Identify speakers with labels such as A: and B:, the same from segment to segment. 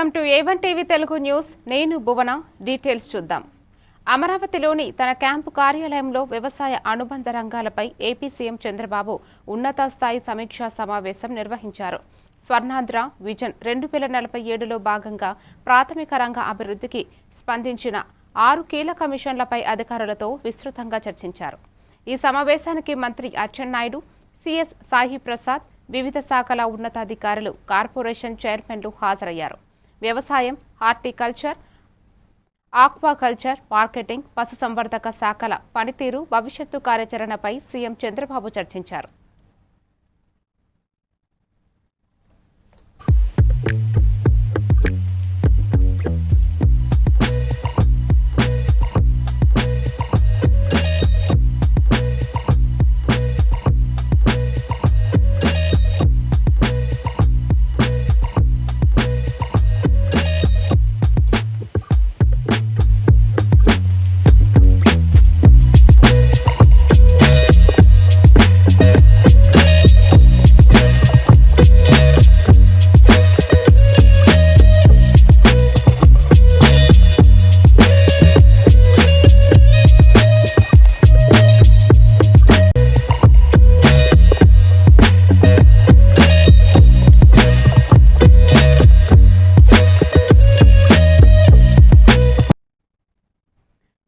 A: Welcome to A1 TV Telugu news. నేను భువన. Details చూద్దాం. అమరావతిలోని తన క్యాంపు కార్యాలయంలో వ్యవసాయ అనుబంధ రంగాలపై ఏపీ సీఎం చంద్రబాబు ఉన్నత స్థాయి సమీక్షా సమావేశం నిర్వహించారు. స్వర్ణాంధ్ర విజన్ 2047లో భాగంగా ప్రాథమిక రంగ అభివృద్ధికి స్పందించిన 6 కీలక మిషన్లపై అధికారులతో విస్తృతంగా చర్చించారు. ఈ సమావేశానికి మంత్రి అచ్చెన్నాయుడు, సిఎస్ సాయి ప్రసాద్, వివిధ శాఖల ఉన్నతాధికారులు, కార్పొరేషన్ చైర్మన్లు హాజరయ్యారు. వ్యవసాయం, హార్టికల్చర్, ఆక్వాకల్చర్, మార్కెటింగ్, పశుసంవర్ధక శాఖల పనితీరు, భవిష్యత్తు కార్యాచరణపై సీఎం చంద్రబాబు చర్చించారు.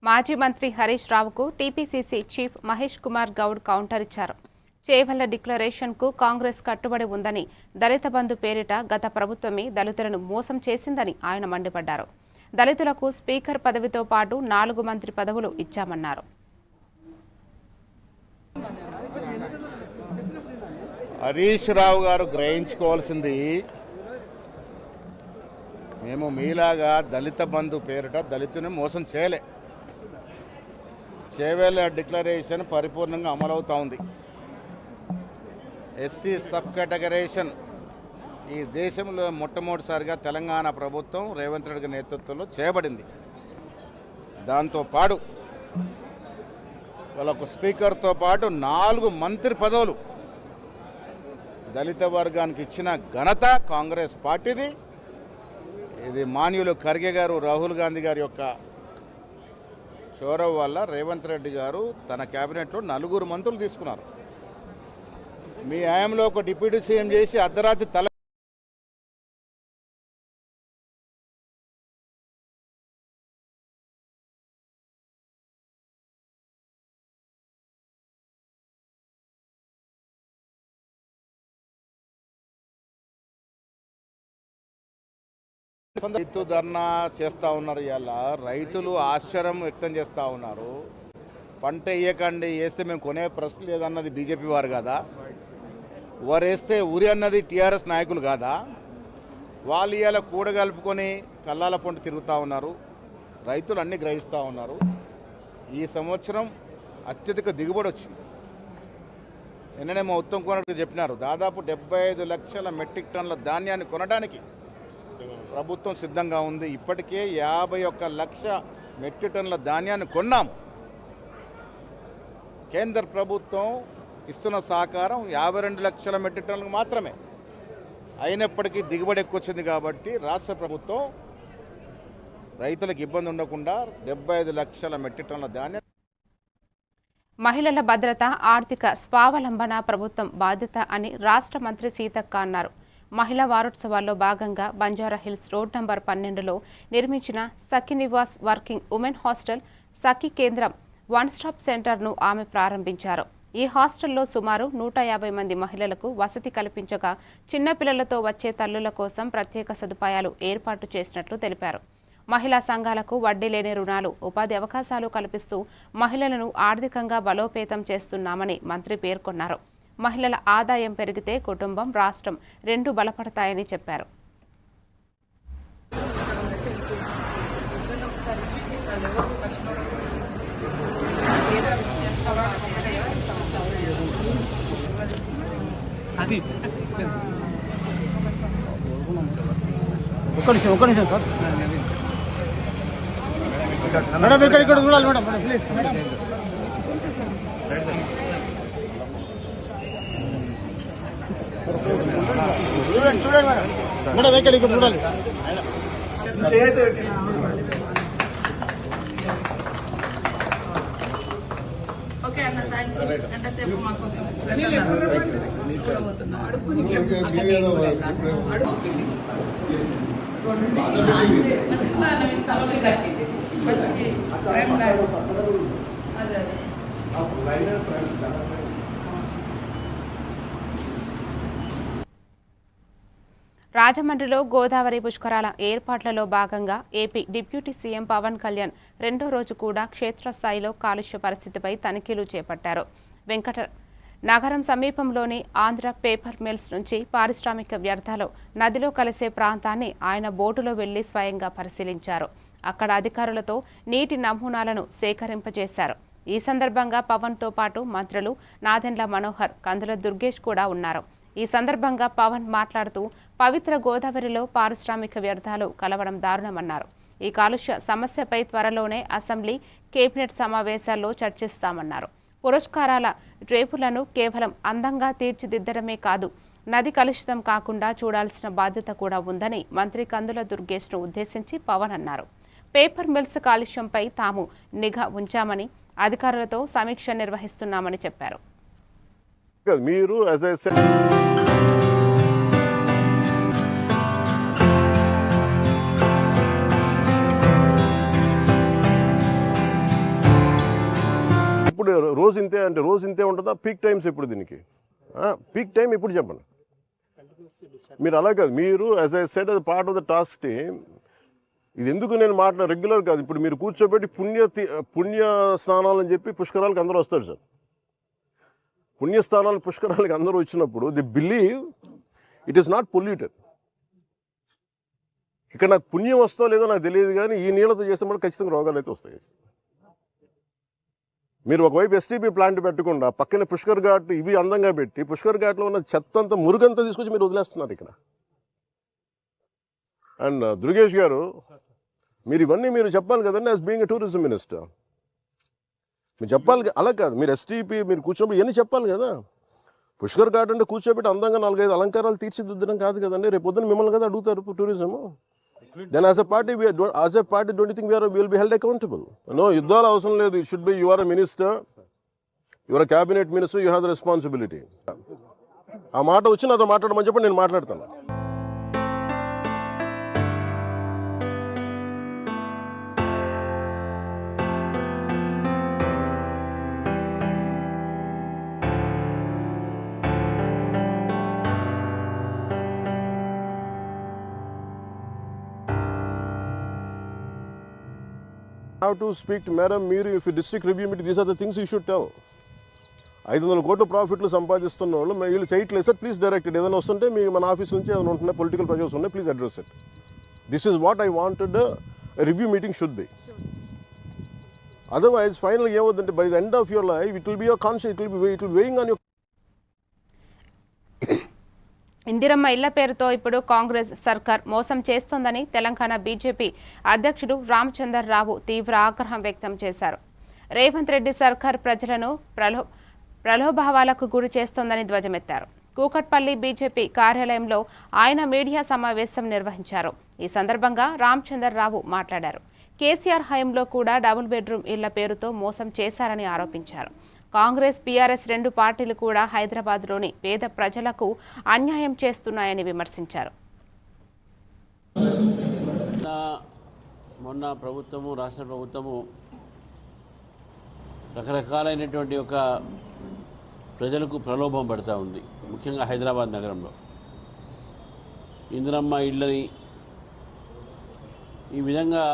A: మాజీ మంత్రి హరీష్ రావుకు TPCC chief Mahesh Kumar Goud counter ఇచ్చారు. చేవెళ్ల డిక్లరేషన్కు కాంగ్రెస్ కట్టుబడి ఉందని, దళిత బంధు పేరిట గత ప్రభుత్వమే దళితులను మోసం చేసిందని ఆయన మండిపడ్డారు. దళితులకు స్పీకర్ పదవితో పాటు 4 మంత్రి పదవులు ఇచ్చామన్నారు.
B: హరీష్ రావు గారు గ్రహించుకోవాల్సింది, మేము మీలాగా దళిత బంధు పేరిట దళితుని మోసం చేయలే. చేవెళ్ల డిక్లరేషన్ పరిపూర్ణంగా అమలవుతూ ఉంది. ఎస్సీ సబ్ కేటగరేషన్ ఈ దేశంలో మొట్టమొదటిసారిగా తెలంగాణ ప్రభుత్వం రేవంత్ రెడ్డి నేతృత్వంలో చేయబడింది. దాంతోపాటు వాళ్ళకు స్పీకర్తో పాటు 4 మంత్రి పదవులు దళిత వర్గానికి ఇచ్చిన ఘనత కాంగ్రెస్ పార్టీది. ఇది మాన్యులు ఖర్గే గారు, రాహుల్ గాంధీ గారి యొక్క చొరవ వల్ల రేవంత్ రెడ్డి గారు తన క్యాబినెట్లో 4 మంత్రులు తీసుకున్నారు. మీ హయాంలో ఒక డిప్యూటీ సీఎం చేసి అర్ధరాత్రి తల రైతు ధర్నా చేస్తూ ఉన్నారు. ఇలా రైతులు ఆశ్చర్యం వ్యక్తం చేస్తూ ఉన్నారు. పంట వేయకండి, వేస్తే మేము కొనే ప్రశ్న లేదన్నది బీజేపీ వారు కాదా? వారేస్తే ఊరి అన్నది టీఆర్ఎస్ నాయకులు కాదా? వాళ్ళు ఇలా కూడగలుపుకొని కల్లాల పంట తిరుగుతూ ఉన్నారు. రైతులు అన్నీ గ్రహిస్తూ ఉన్నారు. ఈ సంవత్సరం అత్యధిక దిగుబడి వచ్చింది. నిన్ననే మా ఉత్తమ్ కుమార్ రెడ్డి చెప్పినారు, దాదాపు 75 లక్షల మెట్రిక్ టన్నుల ధాన్యాన్ని కొనడానికి ప్రభుత్వం సిద్ధంగా ఉంది. ఇప్పటికే 51 లక్ష మెట్రిక్ టన్నుల ధాన్యాన్ని కొన్నాం. కేంద్ర ప్రభుత్వం ఇస్తున్న సహకారం 52 లక్షల మెట్రిక్ టన్నులకు మాత్రమే. అయినప్పటికీ దిగుబడి ఎక్కువ వచ్చింది కాబట్టి రాష్ట్ర ప్రభుత్వం రైతులకు ఇబ్బంది ఉండకుండా 75 లక్షల మెట్రిక్ టన్నుల ధాన్యం.
A: మహిళల భద్రత, ఆర్థిక స్వావలంబన ప్రభుత్వం బాధ్యత అని రాష్ట్ర మంత్రి సీతక్క అన్నారు. మహిళా వారోత్సవాల్లో భాగంగా బంజారాహిల్స్ రోడ్ నంబర్ 12లో నిర్మించిన సఖీ నివాస్ వర్కింగ్ ఉమెన్ హాస్టల్, సఖీ కేంద్రం, వన్ స్టాప్ సెంటర్ను ఆమె ప్రారంభించారు. ఈ హాస్టల్లో సుమారు 150 మంది మహిళలకు వసతి కల్పించగా చిన్నపిల్లలతో వచ్చే తల్లుల కోసం ప్రత్యేక సదుపాయాలు ఏర్పాటు చేసినట్లు తెలిపారు. మహిళా సంఘాలకు వడ్డీ లేని రుణాలు, ఉపాధి అవకాశాలు కల్పిస్తూ మహిళలను ఆర్థికంగా బలోపేతం చేస్తున్నామని మంత్రి పేర్కొన్నారు. మహిళల ఆదాయం పెరిగితే కుటుంబం, రాష్ట్రం 2 బలపడతాయని చెప్పారు.
C: ఒక్క నిమిషం సార్ మేడం, ఇక్కడ చూడాలి మేడం, ప్లీజ్ మేడం. చూడండి మేడం, ఇక్కడ చూడాలి.
D: ఓకే అన్న, థ్యాంక్ యూ. గంట సేపు మా కోసం
A: రాజమండ్రిలో గోదావరి పుష్కరాల ఏర్పాట్లలో భాగంగా AP deputy CM Pawan Kalyan రెండో రోజు కూడా క్షేత్రస్థాయిలో కాలుష్య పరిస్థితిపై తనిఖీలు చేపట్టారు. నగరం సమీపంలోని ఆంధ్ర పేపర్ మిల్స్ నుంచి పారిశ్రామిక వ్యర్థాలు నదిలో కలిసే ప్రాంతాన్ని ఆయన బోటులో వెళ్లి స్వయంగా పరిశీలించారు. అక్కడ అధికారులతో నీటి నమూనాలను సేకరింపజేశారు. ఈ సందర్భంగా పవన్తో పాటు మంత్రులు నాదెండ్ల మనోహర్, కందుల దుర్గేష్ కూడా ఉన్నారు. ఈ సందర్భంగా పవన్ మాట్లాడుతూ పవిత్ర గోదావరిలో పారిశ్రామిక వ్యర్థాలు కలవడం దారుణమన్నారు. ఈ కాలుష్య సమస్యపై త్వరలోనే అసెంబ్లీ, కేబినెట్ సమావేశాల్లో చర్చిస్తామన్నారు. పురస్కారాల రేపులను కేవలం అందంగా తీర్చిదిద్దడమే కాదు, నది కలుషితం కాకుండా చూడాల్సిన బాధ్యత కూడా ఉందని మంత్రి కందుల దుర్గేష్ను ఉద్దేశించి పవన్ అన్నారు. పేపర్ మిల్స్ కాలుష్యంపై తాము నిఘా ఉంచామని, అధికారులతో సమీక్ష నిర్వహిస్తున్నామని చెప్పారు.
E: మీరు ఇప్పుడు రోజు ఇంతే అంటే రోజు ఇంతే ఉంటుందా? పీక్ టైమ్స్ ఎప్పుడు దీనికి? పీక్ టైం ఎప్పుడు చెప్పండి. మీరు అలా కాదు, మీరు యాజ్ ఐ సెడ్ అది part of the task team. ఇది ఎందుకు నేను రెగ్యులర్ కాదు. ఇప్పుడు మీరు కూర్చోబెట్టి పుణ్య స్నానాలు అని చెప్పి పుష్కరాలకు అందరూ వస్తారు సార్. పుణ్యస్థానాలు పుష్కరాలకు అందరూ వచ్చినప్పుడు the believe it is not polluted. ఇక్కడ నాకు పుణ్యం వస్తో లేదో నాకు తెలియదు, కానీ ఈ నీళ్ళతో చేసినప్పుడు ఖచ్చితంగా రోగాలు అయితే వస్తాయి. మీరు ఒకవైపు ఎస్టీపీ ప్లాంట్ పెట్టకుండా పక్కన పుష్కర్ ఘాట్ ఇవి అందంగా పెట్టి పుష్కర్ ఘాట్లో ఉన్న చెత్త అంతా మురుగంతా తీసుకొచ్చి మీరు వదిలేస్తున్నారు ఇక్కడ. అండ్ దుర్గేష్ గారు, మీరు ఇవన్నీ మీరు చెప్పాలి కదండి as being a tourism minister. మీరు చెప్పాలి, అలా కాదు. మీరు ఎస్టీపీ మీరు కూర్చోబెట్టి ఇవన్నీ చెప్పాలి కదా. పుష్కర్ ఘాట్ అంటే కూర్చోబెట్టి అందంగా 4-5 అలంకారాలు తీర్చిదిద్దడం కాదు కదండి. రేపు పొద్దున్న మిమ్మల్ని కదా అడుగుతారు tourism. Then as a party, don't you think we will be held accountable? No, యుద్ధాలు అవసరం లేదు. It should be you are a minister, you are a cabinet minister, you have the responsibility. ఆ మాట వచ్చి నాతో మాట్లాడమని చెప్పి నేను మాట్లాడతాను. Have to speak to Madam Meeru. If you district review meeting, these are the things you should tell. 500 కోట్ల ప్రాఫిట్లు సంపాదిస్తున్న వాళ్ళు వీళ్ళు చేయట్లేదు సార్, ప్లీజ్ డైరెక్ట్ ఇట్. ఏదైనా వస్తుంటే మీ మన ఆఫీస్ నుంచి ఏదైనా ఉంటున్నాయి, పొలిటికల్ ప్రెషర్స్ ఉన్నాయి, please address it. This is what I wanted review meeting should be. Otherwise final ఏమవుతుందంటే by the end of your life it will be your conscious, it will weighing on your.
A: Indiramma ఇళ్ల పేరుతో ఇప్పుడు కాంగ్రెస్ సర్కార్ మోసం చేస్తోందని Telangana BJP అధ్యక్షుడు రామచంద్రరావు తీవ్ర ఆగ్రహం వ్యక్తం చేశారు. రేవంత్ రెడ్డి సర్కార్ ప్రజలను ప్రలోభావాలకు గురి చేస్తోందని ధ్వజమెత్తారు. కూకట్పల్లి బీజేపీ కార్యాలయంలో ఆయన మీడియా సమావేశం నిర్వహించారు. ఈ సందర్భంగా రామచంద్రరావు మాట్లాడారు. కేసీఆర్ హయాంలో కూడా డబుల్ బెడ్రూమ్ ఇళ్ల పేరుతో మోసం చేశారని ఆరోపించారు. కాంగ్రెస్, బీఆర్ఎస్ రెండు పార్టీలు కూడా హైదరాబాద్లోని పేద ప్రజలకు అన్యాయం చేస్తున్నాయని విమర్శించారు.
F: మొన్న ప్రభుత్వము, రాష్ట్ర ప్రభుత్వము రకరకాలైనటువంటి ఒక ప్రజలకు ప్రలోభం పడుతూ ఉంది. ముఖ్యంగా హైదరాబాద్ నగరంలో ఇందిరమ్మ ఇళ్ళని ఈ విధంగా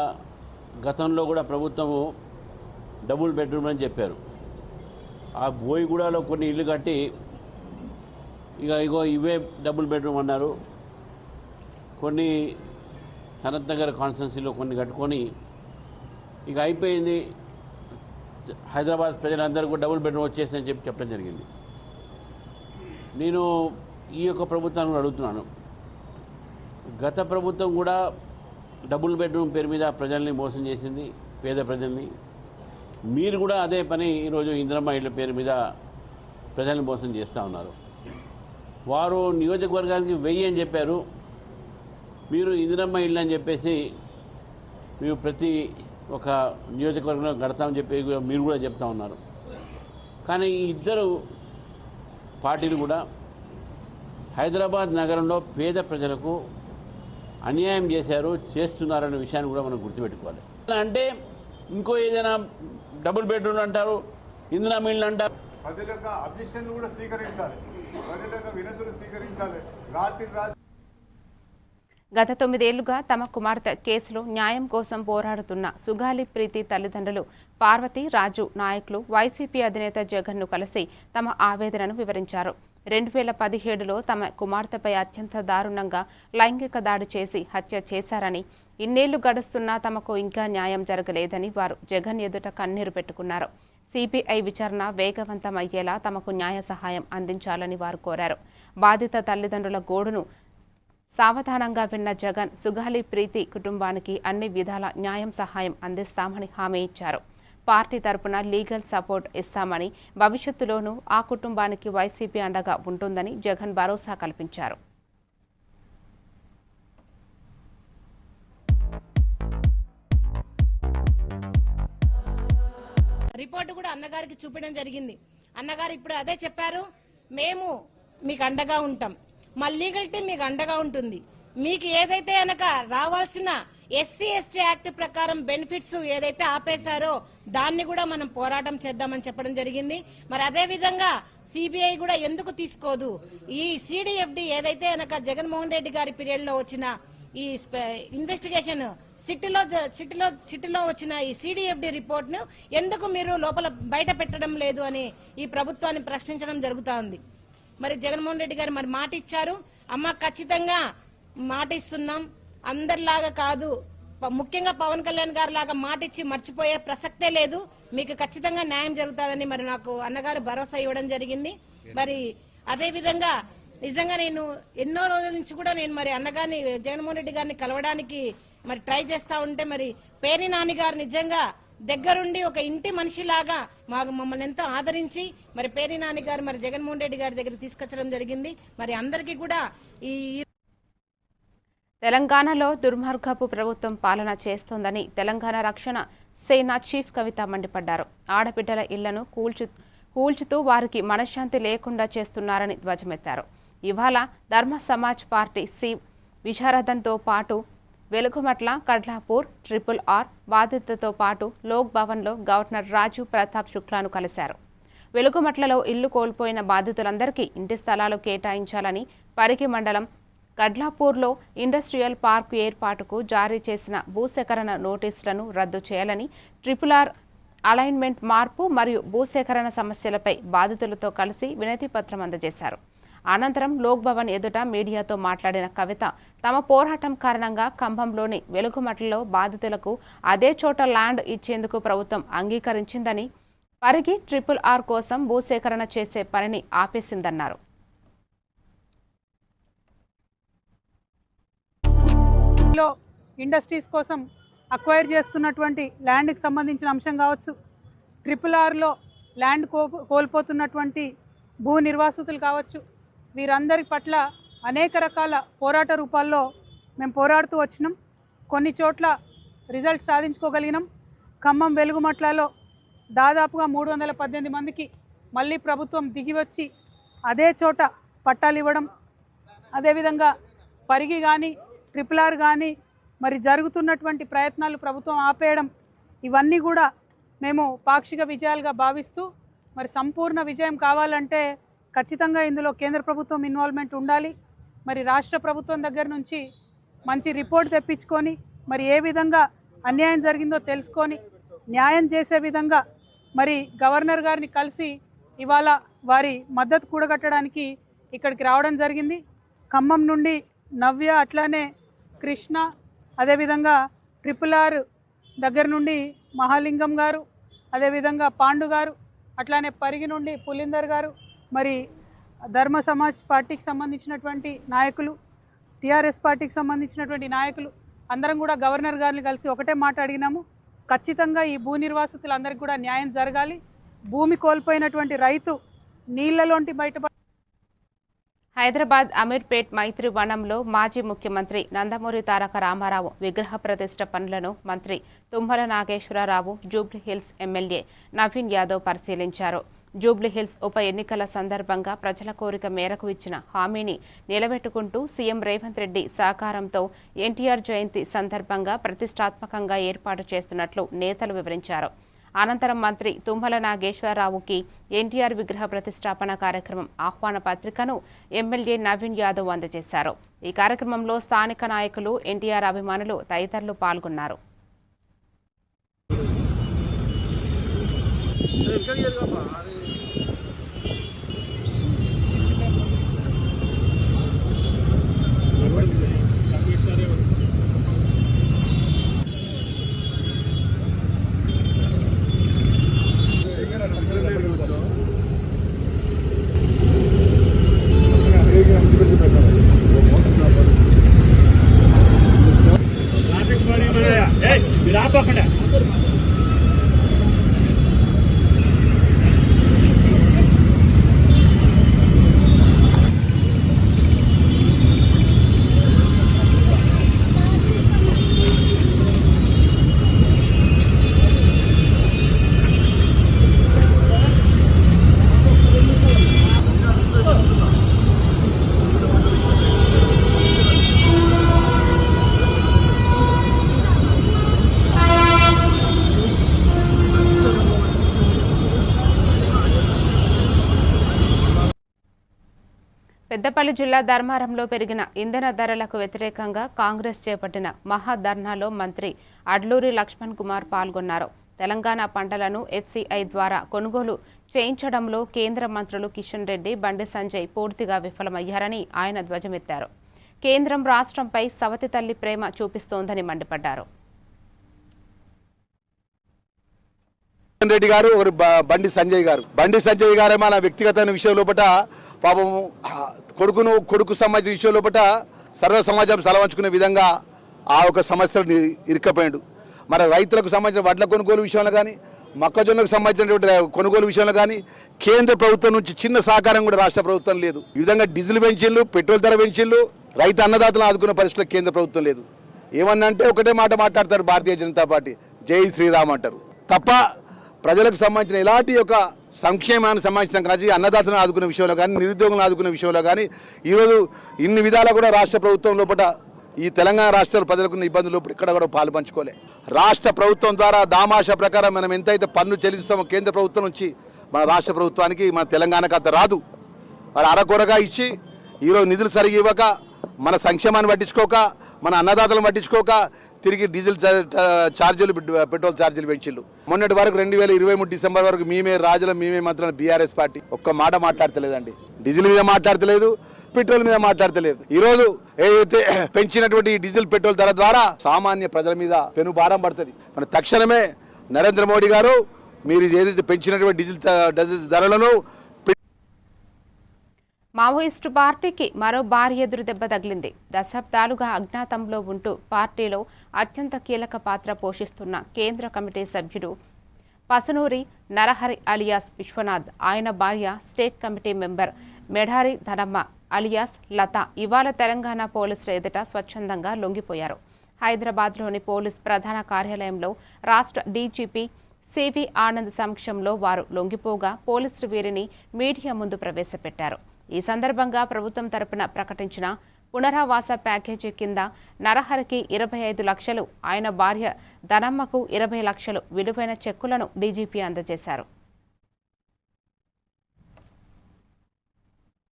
F: గతంలో కూడా ప్రభుత్వము డబుల్ బెడ్రూమ్ అని చెప్పారు. ఆ బోయిగూడలో కొన్ని ఇల్లు కట్టి ఇగో ఇవే డబుల్ బెడ్రూమ్ అన్నారు. కొన్ని సనత్ నగర్ కాన్స్టిట్యున్సీలో కొన్ని కట్టుకొని ఇక అయిపోయింది, హైదరాబాద్ ప్రజలందరూ కూడా డబుల్ బెడ్రూమ్ వచ్చేసిందని చెప్పడం జరిగింది. నేను ఈ యొక్క ప్రభుత్వాన్ని అడుగుతున్నాను, గత ప్రభుత్వం కూడా డబుల్ బెడ్రూమ్ పేరు మీద ప్రజల్ని మోసం చేసింది, పేద ప్రజల్ని. మీరు కూడా అదే పని ఈరోజు ఇందిరమ్మ ఇళ్ళ పేరు మీద ప్రజల్ని మోసం చేస్తూ ఉన్నారు. వారు నియోజకవర్గానికి 1000 అని చెప్పారు, మీరు ఇందిరమ్మ ఇళ్ళు అని చెప్పేసి మేము ప్రతి ఒక నియోజకవర్గంలో గడతామని చెప్పి మీరు కూడా చెప్తా ఉన్నారు. కానీ ఈ ఇద్దరు పార్టీలు కూడా హైదరాబాద్ నగరంలో పేద ప్రజలకు అన్యాయం చేస్తున్నారనే విషయాన్ని కూడా మనం గుర్తుపెట్టుకోవాలి. అంటే ఇంకో ఏదైనా డబుల్ బెడ్రూమ్ అంటారు, ఇందిరా మిల్లు అంటారు.
G: ప్రజల యొక్క అబ్జెక్షన్లు కూడా స్వీకరించాలి, ప్రజల యొక్క వినతులు స్వీకరించాలి. రాత్రి
A: గత 9 ఏళ్లుగా తమ కుమార్తె కేసులో న్యాయం కోసం పోరాడుతున్న సుగాలి ప్రీతి తల్లిదండ్రులు పార్వతి, రాజు నాయకులు వైసీపీ అధినేత జగన్ను కలిసి తమ ఆవేదనను వివరించారు. 2017లో తమ కుమార్తెపై అత్యంత దారుణంగా లైంగిక దాడి చేసి హత్య చేశారని, ఇన్నేళ్లు గడుస్తున్నా తమకు ఇంకా న్యాయం జరగలేదని వారు జగన్ ఎదుట కన్నీరు పెట్టుకున్నారు. సిబిఐ విచారణ వేగవంతమయ్యేలా తమకు న్యాయ సహాయం అందించాలని వారు కోరారు. బాధిత తల్లిదండ్రుల గోడును సావధానంగా విన్న జగన్ సుగాలి ప్రీతి కుటుంబానికి అన్ని విధాల న్యాయం సహాయం అందిస్తామని హామీ ఇచ్చారు. పార్టీ తరపున లీగల్ సపోర్ట్ ఇస్తామని, భవిష్యత్తులోనూ ఆ కుటుంబానికి వైసీపీ అండగా ఉంటుందని జగన్ భరోసా కల్పించారు.
H: రిపోర్టు కూడా అన్నగారికి చూపించడం జరిగింది. అన్నగారు ఇప్పుడు అదే చెప్పారు, మేము మీకు అండగా ఉంటాం, మా లీగల్ టీం మీకు అండగా ఉంటుంది. మీకు ఏదైతే అనక రావాల్సిన ఎస్సీ ఎస్టీ యాక్ట్ ప్రకారం బెనిఫిట్స్ ఏదైతే ఆపేశారో దాన్ని కూడా మనం పోరాటం చేద్దామని చెప్పడం జరిగింది. మరి అదే విధంగా సిబిఐ కూడా ఎందుకు తీసుకోదు, ఈ సిడిఎఫ్డి ఏదైతే అనక జగన్మోహన్ రెడ్డి గారి పీరియడ్ లో వచ్చిన ఈ ఇన్వెస్టిగేషన్ సిటీలో వచ్చిన ఈ సిడిఎఫ్డి రిపోర్ట్ ను ఎందుకు మీరు లోపల బయట పెట్టడం లేదు అని ఈ ప్రభుత్వాన్ని ప్రశ్నించడం జరుగుతా ఉంది. మరి జగన్మోహన్ రెడ్డి గారు మరి మాట ఇచ్చారు, అమ్మ ఖచ్చితంగా మాట ఇస్తున్నాం, అందరిలాగా కాదు, ముఖ్యంగా పవన్ కళ్యాణ్ గారి లాగా మాట ఇచ్చి మర్చిపోయే ప్రసక్తే లేదు, మీకు ఖచ్చితంగా న్యాయం జరుగుతుందని మరి నాకు అన్నగారు భరోసా ఇవ్వడం జరిగింది. మరి అదే విధంగా నిజంగా నేను ఎన్నో రోజుల నుంచి కూడా నేను మరి అన్నగారిని జగన్మోహన్ రెడ్డి గారిని కలవడానికి మరి ట్రై చేస్తా ఉంటే మరి పేర్ని నాని గారు నిజంగా దగ్గరుండి ఒక ఇంటి మనిషిలాగా మమ్మల్ని ఎంతో ఆదరించి మరి పేర్ని నాని గారు మరి జగన్మోహన్ రెడ్డి గారి దగ్గర తీసుకొచ్చడం జరిగింది. మరి అందరికీ కూడా ఈ
A: తెలంగాణలో దుర్మార్గపు ప్రభుత్వం పాలన చేస్తోందని తెలంగాణ రక్షణ సేన చీఫ్ కవిత మండిపడ్డారు. ఆడబిడ్డల ఇళ్లను కూల్చుతూ వారికి మనశ్శాంతి లేకుండా చేస్తున్నారని ధ్వజమెత్తారు. ఇవాళ ధర్మ సమాజ్ పార్టీ సి విశారదంతో పాటు వెలుగుమట్ల, కడ్లాపూర్, RRR బాధితులతో పాటు లోక్ భవన్లో గవర్నర్ రాజు ప్రతాప్ శుక్లాను కలిశారు. వెలుగుమట్లలో ఇల్లు కోల్పోయిన బాధితులందరికీ ఇంటి స్థలాలు కేటాయించాలని, పరిగి మండలం కడ్లాపూర్లో ఇండస్ట్రియల్ పార్క్ ఏర్పాటుకు జారీ చేసిన భూసేకరణ నోటీసులను రద్దు చేయాలని, RRR అలైన్మెంట్ మార్పు మరియు భూసేకరణ సమస్యలపై బాధితులతో కలిసి వినతి పత్రం అందజేశారు. అనంతరం లోక్ భవన్ ఎదుట మీడియాతో మాట్లాడిన కవిత, తమ పోరాటం కారణంగా ఖమ్మంలోని వెలుగుమట్లలో బాధితులకు అదే చోట ల్యాండ్ ఇచ్చేందుకు ప్రభుత్వం అంగీకరించిందని, పరిగి RRR కోసం భూసేకరణ చేసే పనిని ఆపేసిందన్నారు.
I: ఇండస్ట్రీస్ కోసం అక్వైర్ చేస్తున్నటువంటి ల్యాండ్కి సంబంధించిన అంశం కావచ్చు, RRRలో ల్యాండ్ కోల్పోతున్నటువంటి భూ నిర్వాసితులు కావచ్చు, వీరందరి పట్ల అనేక రకాల పోరాట రూపాల్లో మేము పోరాడుతూ వచ్చినాం. కొన్ని చోట్ల రిజల్ట్ సాధించుకోగలిగినాం. ఖమ్మం వెలుగుమట్లలో దాదాపుగా 318 మందికి మళ్ళీ ప్రభుత్వం దిగి వచ్చి అదే చోట పట్టాలు ఇవ్వడం, అదేవిధంగా పరిగి కానీ RRR కానీ మరి జరుగుతున్నటువంటి ప్రయత్నాలు ప్రభుత్వం ఆపేయడం, ఇవన్నీ కూడా మేము పాక్షిక విజయాలుగా భావిస్తూ మరి సంపూర్ణ విజయం కావాలంటే ఖచ్చితంగా ఇందులో కేంద్ర ప్రభుత్వం ఇన్వాల్వ్మెంట్ ఉండాలి. మరి రాష్ట్ర ప్రభుత్వం దగ్గర నుంచి మంచి రిపోర్ట్ తెప్పించుకొని మరి ఏ విధంగా అన్యాయం జరిగిందో తెలుసుకొని న్యాయం చేసే విధంగా మరి గవర్నర్ గారిని కలిసి ఇవాళ వారి మద్దతు కూడగట్టడానికి ఇక్కడికి రావడం జరిగింది. ఖమ్మం నుండి నవ్య, అట్లానే కృష్ణ, అదేవిధంగా RRR దగ్గర నుండి మహాలింగం గారు, అదేవిధంగా పాండు గారు, అట్లానే పరిగి నుండి పులిందర్ గారు, మరి ధర్మ సమాజ్ పార్టీకి సంబంధించినటువంటి నాయకులు, టీఆర్ఎస్ పార్టీకి సంబంధించినటువంటి నాయకులు అందరం కూడా గవర్నర్ గారిని కలిసి ఒకటే మాట అడిగినాము, ఖచ్చితంగా ఈ భూ నిర్వాసితులందరికీ కూడా న్యాయం జరగాలి. భూమి కోల్పోయినటువంటి రైతు నీళ్లలోంటి బయట
A: హైదరాబాద్ అమీర్పేట్ మైత్రి వనంలో మాజీ ముఖ్యమంత్రి నందమూరి తారక రామారావు విగ్రహ ప్రతిష్ఠ పనులను మంత్రి తుమ్మల నాగేశ్వరరావు జూబ్లీహిల్స్ ఎమ్మెల్యే నవీన్ యాదవ్ పరిశీలించారు. జూబ్లీహిల్స్ ఉప ఎన్నికల సందర్భంగా ప్రజల కోరిక మేరకు ఇచ్చిన హామీని నిలబెట్టుకుంటూ సీఎం రేవంత్ రెడ్డి సహకారంతో ఎన్టీఆర్ జయంతి సందర్భంగా ప్రతిష్టాత్మకంగా ఏర్పాటు చేస్తున్నట్లు నేతలు వివరించారు. అనంతరం మంత్రి తుమ్మల నాగేశ్వరరావుకి ఎన్టీఆర్ విగ్రహ ప్రతిష్టాపన కార్యక్రమం ఆహ్వాన పత్రికను ఎమ్మెల్యే నవీన్ యాదవ్ అందజేశారు. ఈ కార్యక్రమంలో స్థానిక నాయకులు, ఎన్టీఆర్ అభిమానులు తదితరులు పాల్గొన్నారు. పెద్దపల్లి జిల్లా ధర్మారంలో పెరిగిన ఇంధన ధరలకు వ్యతిరేకంగా కాంగ్రెస్ చేపట్టిన మహాధర్నాలో మంత్రి అడ్లూరి లక్ష్మణ్ కుమార్ పాల్గొన్నారు. తెలంగాణ పంటలను ఎఫ్సీఐ ద్వారా కొనుగోలు చేయించడంలో కేంద్ర మంత్రులు కిషన్ రెడ్డి, బండి సంజయ్ పూర్తిగా విఫలమయ్యారని ఆయన ధ్వజమెత్తారు. కేంద్రం రాష్ట్రంపై సవతి తల్లి ప్రేమ చూపిస్తోందని మండిపడ్డారు.
B: రెడ్డి గారు, బండి సంజయ్ గారు మన వ్యక్తిగత విషయం లోపల పాపం కొడుకు సంబంధించిన విషయం లోపల సర్వ సమాజం సలవంచుకునే విధంగా ఆ ఒక సమస్యలు ఇరుక్కపోయాడు. మన రైతులకు సంబంధించిన వడ్ల కొనుగోలు విషయంలో కానీ, మొక్కజొన్నకు సంబంధించినటువంటి కొనుగోలు విషయంలో కానీ కేంద్ర ప్రభుత్వం నుంచి చిన్న సహకారం కూడా రాష్ట్ర ప్రభుత్వం లేదు. ఈ విధంగా డీజిల్ పెంచిళ్ళు, పెట్రోల్ ధర పెంచిళ్ళు, రైతు అన్నదాతలను ఆదుకునే పరిస్థితిలో కేంద్ర ప్రభుత్వం లేదు. ఏమన్నా అంటే ఒకటే మాట మాట్లాడతారు భారతీయ జనతా పార్టీ, జై శ్రీరామ్ అంటారు తప్ప ప్రజలకు సంబంధించిన ఎలాంటి యొక్క సంక్షేమానికి సంబంధించిన కానీ, అన్నదాతలను ఆదుకునే విషయంలో కానీ, నిరుద్యోగులను ఆదుకునే విషయంలో కానీ ఈరోజు ఇన్ని విధాలా కూడా రాష్ట్ర ప్రభుత్వం లోపల ఈ తెలంగాణ రాష్ట్రాల ప్రజలకు ఇబ్బందులు ఇక్కడ కూడా పాలు పంచుకోలే. రాష్ట్ర ప్రభుత్వం ద్వారా దామాషా ప్రకారం మనం ఎంతైతే పన్ను చెల్లిస్తామో కేంద్ర ప్రభుత్వం నుంచి మన రాష్ట్ర ప్రభుత్వానికి, మన తెలంగాణకు అంత రాదు. మరి అరకొరగా ఇచ్చి ఈరోజు నిధులు సరిగి ఇవ్వక, మన సంక్షేమాన్ని పట్టించుకోక, మన అన్నదాతలను పట్టించుకోక తిరిగి డీజిల్ ఛార్జీలు, పెట్రోల్ ఛార్జీలు పెంచిళ్ళు. మొన్నటి వరకు 2023 డిసెంబర్ వరకు మేమే రాజుల, మేమే మంత్రులు బీఆర్ఎస్ పార్టీ ఒక్క మాట మాట్లాడతలేదండి. డీజిల్ మీద మాట్లాడతలేదు, పెట్రోల్ మీద మాట్లాడతలేదు. ఈరోజు ఏదైతే పెంచినటువంటి డీజిల్ పెట్రోల్ ధర ద్వారా సామాన్య ప్రజల మీద పెను భారం పడుతుంది. మన తక్షణమే నరేంద్ర మోడీ గారు మీరు ఏదైతే పెంచినటువంటి డీజిల్ ధరలను
A: మావోయిస్టు పార్టీకి మరో భారీ ఎదురు దెబ్బ తగిలింది. దశాబ్దాలుగా అజ్ఞాతంలో ఉంటూ పార్టీలో అత్యంత కీలక పాత్ర పోషిస్తున్న కేంద్ర కమిటీ సభ్యుడు పసునూరి నరహరి అలియాస్ విశ్వనాథ్, ఆయన భార్య state committee member Medari Dhanamma alias Latha ఇవాళ తెలంగాణ పోలీసుల ఎదుట స్వచ్ఛందంగా లొంగిపోయారు. హైదరాబాద్లోని పోలీస్ ప్రధాన కార్యాలయంలో రాష్ట్ర డీజీపీ సివి ఆనంద్ సమక్షంలో వారు లొంగిపోగా పోలీసులు వీరిని మీడియా ముందు ప్రవేశపెట్టారు. ఈ సందర్భంగా ప్రభుత్వం తరపున ప్రకటించిన పునరావాస ప్యాకేజీ కింద నరహరికి 25 లక్షలు, ఆయన భార్య ధనమ్మకు 20 లక్షలు విలువైన చెక్కులను డీజీపీ అందజేశారు.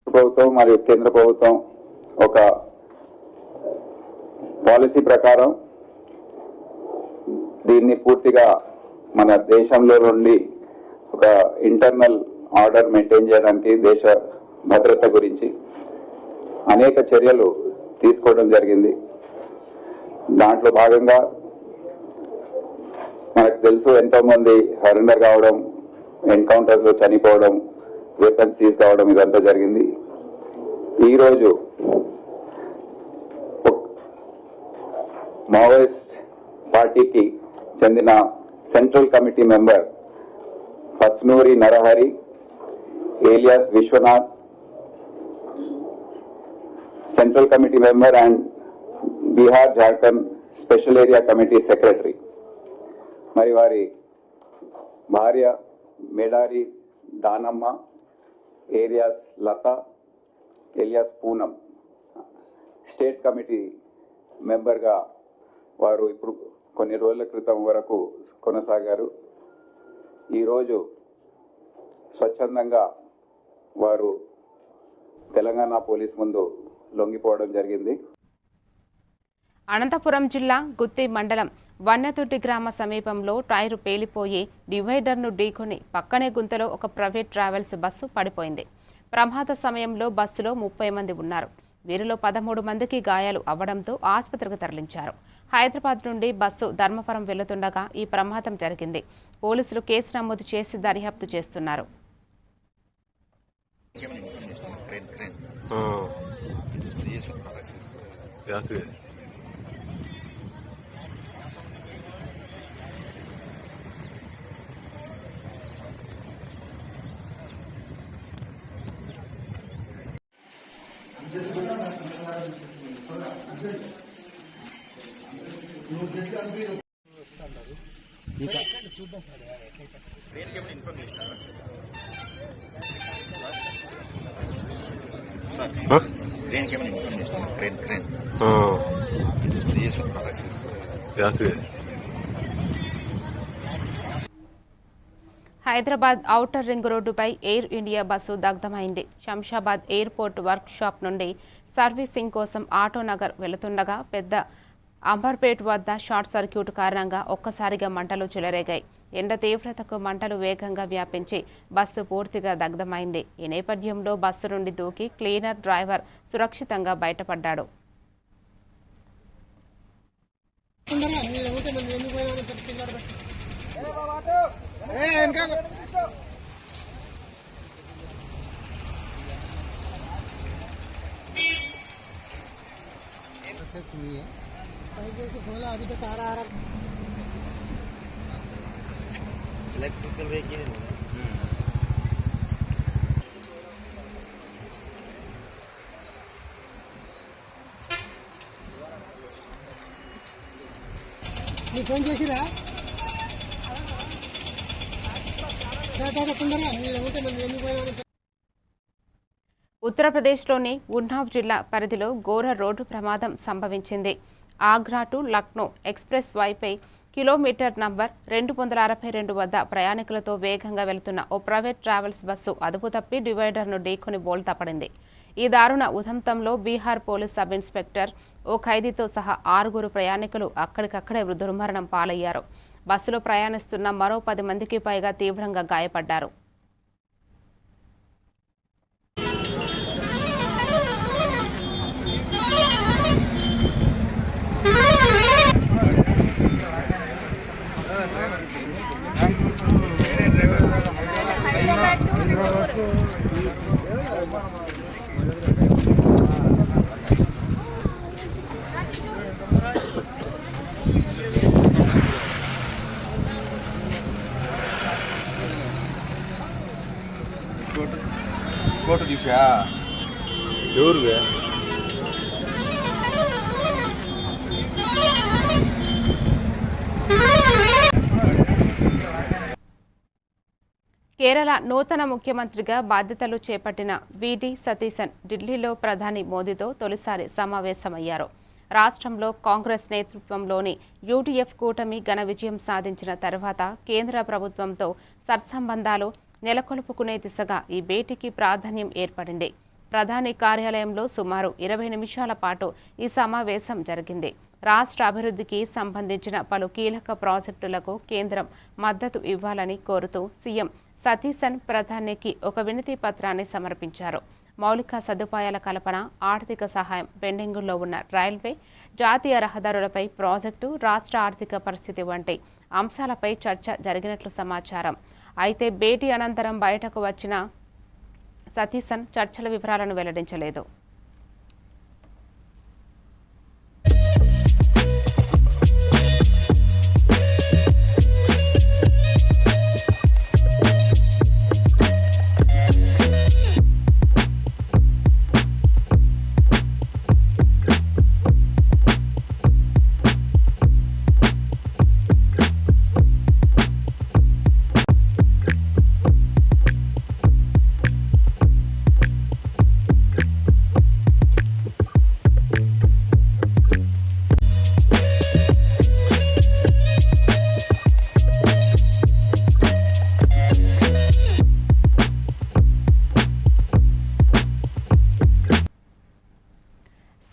J: ప్రభుత్వం మరియు కేంద్ర ప్రభుత్వం ఒక పాలసీ ప్రకారం దీన్ని పూర్తిగా మన దేశంలో నుండి ఒక ఇంటర్నల్ ఆర్డర్ మెయింటైన్ చేయడానికి, దేశ భద్రత గురించి అనేక చర్యలు తీసుకోవడం జరిగింది. దాంట్లో భాగంగా మనకు తెలుసు ఎంతో మంది సరెండర్ కావడం, ఎన్కౌంటర్స్ లో చనిపోవడం, వెపన్స్ సీజ్ కావడం ఇదంతా జరిగింది. ఈరోజు మావోయిస్ట్ పార్టీకి చెందిన central committee member Pasunuri Narahari alias Vishwanath Central Committee member and Bihar Jharkhand Special Area Committee Secretary. మరి వారి భార్య మేడారి దానమ్మ ఏరియాస్ లత ఎలియాస్ పూనం స్టేట్ కమిటీ మెంబర్గా వారు ఇప్పుడు కొన్ని రోజుల క్రితం వరకు కొనసాగారు. ఈరోజు స్వచ్ఛందంగా వారు తెలంగాణ పోలీస్ ముందు లొంగిపోవడం జరిగింది.
A: అనంతపురం జిల్లా గుత్తి మండలం వన్నెతొట్టి గ్రామ సమీపంలో టైరు పేలిపోయి డివైడర్ను ఢీకొని పక్కనే గుంతలో ఒక ప్రైవేట్ ట్రావెల్స్ బస్సు పడిపోయింది. ప్రమాద సమయంలో బస్సులో 30 మంది ఉన్నారు. వీరిలో 13 మందికి గాయాలు అవ్వడంతో ఆసుపత్రికి తరలించారు. హైదరాబాద్ నుండి బస్సు ధర్మవరం వెళ్తుండగా ఈ ప్రమాదం జరిగింది. పోలీసులు కేసు నమోదు చేసి దర్యాప్తు చేస్తున్నారు. హైదరాబాద్ ఔటర్ రింగ్ రోడ్డుపై ఎయిర్ ఇండియా బస్సు దగ్ధమైంది. శంషాబాద్ ఎయిర్పోర్ట్ వర్క్ షాప్ నుండి సర్వీసింగ్ కోసం ఆటోనగర్ వెళుతుండగా పెద్ద అంబర్పేట్ వద్ద షార్ట్ సర్క్యూట్ కారణంగా ఒక్కసారిగా మంటలు చెలరేగాయి. ఎండ తీవ్రతకు మంటలు వేగంగా వ్యాపించి బస్సు పూర్తిగా దగ్ధమైంది. ఈ నేపథ్యంలో బస్సు నుండి దూకి క్లీనర్ డ్రైవర్ సురక్షితంగా బయటపడ్డాడు.
C: इलेक्ट्रिकल व्हीकल नी फोन చేసిరా దాదా తొందరగా మీరు ఉంటే మనం ఎందుకు పోయినా.
A: ఉత్తరప్రదేశ్లోని ఉన్నావ్ జిల్లా పరిధిలో ఘోర రోడ్డు ప్రమాదం సంభవించింది. ఆగ్రా టు లక్నో ఎక్స్ప్రెస్ వైపై కిలోమీటర్ నంబర్ 262 వద్ద ప్రయాణికులతో వేగంగా వెళుతున్న ఓ ప్రైవేట్ ట్రావెల్స్ బస్సు అదుపు తప్పి డివైడర్ను ఢీకొని బోల్తా పడింది. ఈ దారుణ ఉదంతంలో బీహార్ పోలీస్ సబ్ ఇన్స్పెక్టర్ ఓ ఖైదీతో సహా 6 ప్రయాణికులు అక్కడికక్కడే దుర్మరణం పాలయ్యారు. బస్సులో ప్రయాణిస్తున్న మరో 10 మందికి పైగా తీవ్రంగా గాయపడ్డారు.
B: ఫోటో తీసా ఎవరు
A: కేరళ నూతన ముఖ్యమంత్రిగా బాధ్యతలు చేపట్టిన విడి సతీశన్ ఢిల్లీలో ప్రధాని మోదీతో తొలిసారి సమావేశమయ్యారు. రాష్ట్రంలో కాంగ్రెస్ నేతృత్వంలోని యూడీఎఫ్ కూటమి ఘన విజయం సాధించిన తర్వాత కేంద్ర ప్రభుత్వంతో సత్సంబంధాలు నెలకొల్పుకునే దిశగా ఈ భేటీకి ప్రాధాన్యం ఏర్పడింది. ప్రధాని కార్యాలయంలో సుమారు 20 నిమిషాల పాటు ఈ సమావేశం జరిగింది. రాష్ట్ర అభివృద్ధికి సంబంధించిన పలు కీలక ప్రాజెక్టులకు కేంద్రం మద్దతు ఇవ్వాలని కోరుతూ సీఎం సతీశన్ ప్రధానికి ఒక వినతి పత్రాన్ని సమర్పించారు. మౌలిక సదుపాయాల కల్పన, ఆర్థిక సహాయం, పెండింగుల్లో ఉన్న రైల్వే, జాతీయ రహదారులపై ప్రాజెక్టు, రాష్ట్ర ఆర్థిక పరిస్థితి వంటి అంశాలపై చర్చ జరిగినట్లు సమాచారం. అయితే భేటీ అనంతరం బయటకు వచ్చిన సతీశన్ చర్చల వివరాలను వెల్లడించలేదు.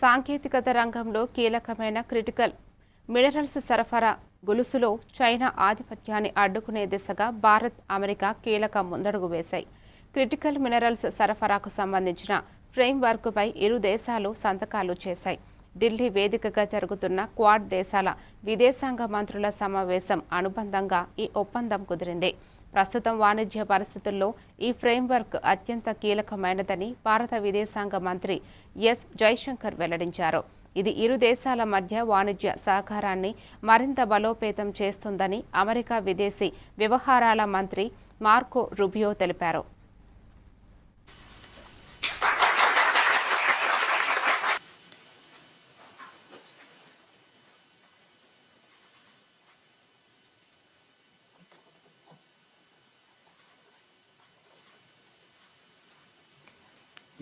A: సాంకేతికత రంగంలో కీలకమైన క్రిటికల్ మినరల్స్ సరఫరా గొలుసులో చైనా ఆధిపత్యాన్ని అడ్డుకునే దిశగా భారత్, అమెరికా కీలక ముందడుగు వేశాయి. క్రిటికల్ మినరల్స్ సరఫరాకు సంబంధించిన ఫ్రేమ్వర్క్పై ఇరు దేశాలు సంతకాలు చేశాయి. ఢిల్లీ వేదికగా జరుగుతున్న క్వాడ్ దేశాల విదేశాంగ మంత్రుల సమావేశం అనుబంధంగా ఈ ఒప్పందం కుదిరింది. ప్రస్తుతం వాణిజ్య పరిస్థితుల్లో ఈ ఫ్రేమ్వర్క్ అత్యంత కీలకమైనదని భారత విదేశాంగ మంత్రి ఎస్ జైశంకర్ వెల్లడించారు. ఇది ఇరు దేశాల మధ్య వాణిజ్య సహకారాన్ని మరింత బలోపేతం చేస్తుందని అమెరికా విదేశీ వ్యవహారాల మంత్రి మార్కో రుబియో తెలిపారు.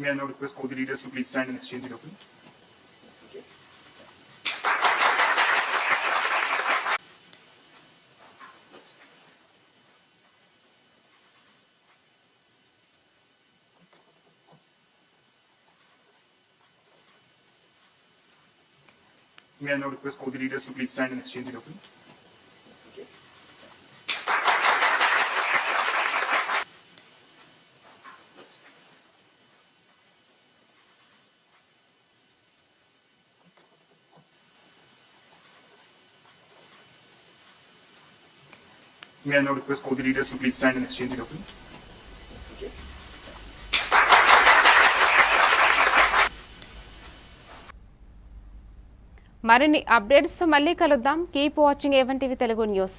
G: May I now request all the leaders to please stand and exchange the document. May I now request all the leaders to please stand and exchange the document. May I now request all the leaders to please stand and exchange the document.
A: మరిన్ని అప్డేట్స్తో మళ్ళీ కలుద్దాం. Keep watching A1 TV Telugu news.